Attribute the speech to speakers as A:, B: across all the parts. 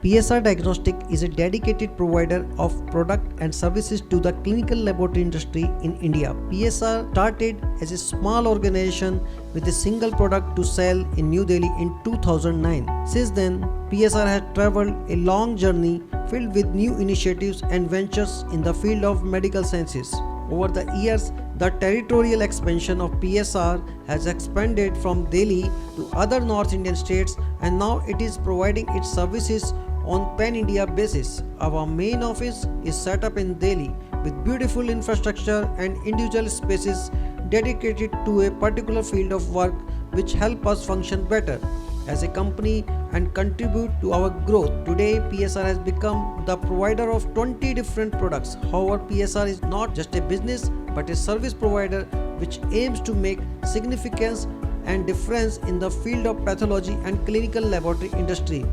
A: PSR Diagnostic is a dedicated provider of product and services to the clinical laboratory industry in India. PSR started as a small organization with a single product to sell in New Delhi in 2009. Since then, PSR has traveled a long journey filled with new initiatives and ventures in the field of medical sciences. Over the years, the territorial expansion of PSR has expanded from Delhi to other North Indian states, and now it is providing its services on pan-India basis. Our main office is set up in Delhi with beautiful infrastructure and individual spaces dedicated to a particular field of work which help us function better as a company and contribute to our growth. Today, PSR has become the provider of 20 different products. However, PSR is not just a business but a service provider which aims to make significance and difference in the field of pathology and clinical laboratory industry.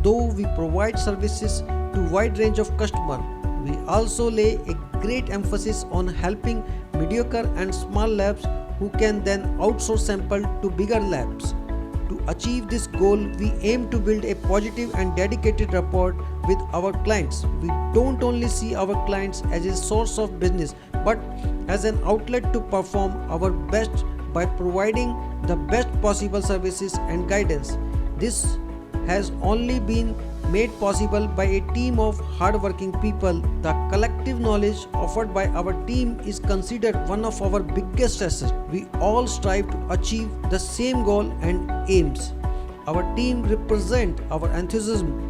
A: Though we provide services to a wide range of customers, we also lay a great emphasis on helping mediocre and small labs who can then outsource sample to bigger labs. To achieve this goal, we aim to build a positive and dedicated rapport with our clients. We don't only see our clients as a source of business but as an outlet to perform our best by providing the best possible services and guidance. This has only been made possible by a team of hardworking people. The collective knowledge offered by our team is considered one of our biggest assets. We all strive to achieve the same goal and aims. Our team represents our enthusiasm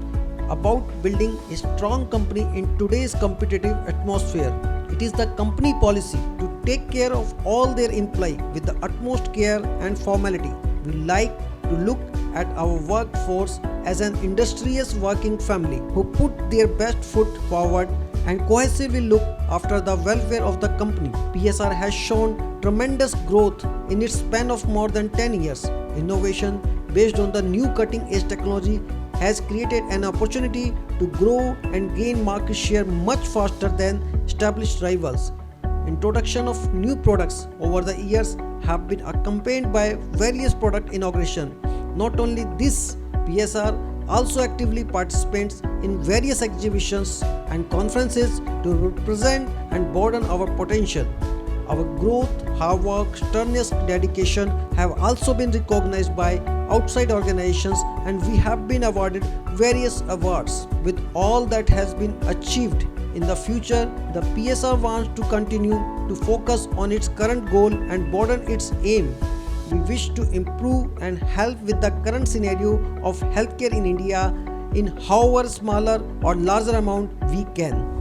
A: about building a strong company in today's competitive atmosphere. It is the company policy to take care of all their employees with the utmost care and formality. We like to look at our workforce as an industrious working family who put their best foot forward and cohesively look after the welfare of the company. PSR has shown tremendous growth in its span of more than 10 years. Innovation based on the new cutting-edge technology has created an opportunity to grow and gain market share much faster than established rivals. Introduction of new products over the years have been accompanied by various product inauguration. Not only this, PSR also actively participates in various exhibitions and conferences to represent and broaden our potential. Our growth, hard work, sternness, dedication have also been recognized by outside organizations, and we have been awarded various awards. With all that has been achieved in the future, the PSR wants to continue to focus on its current goal and broaden its aim. We wish to improve and help with the current scenario of healthcare in India in however smaller or larger amount we can.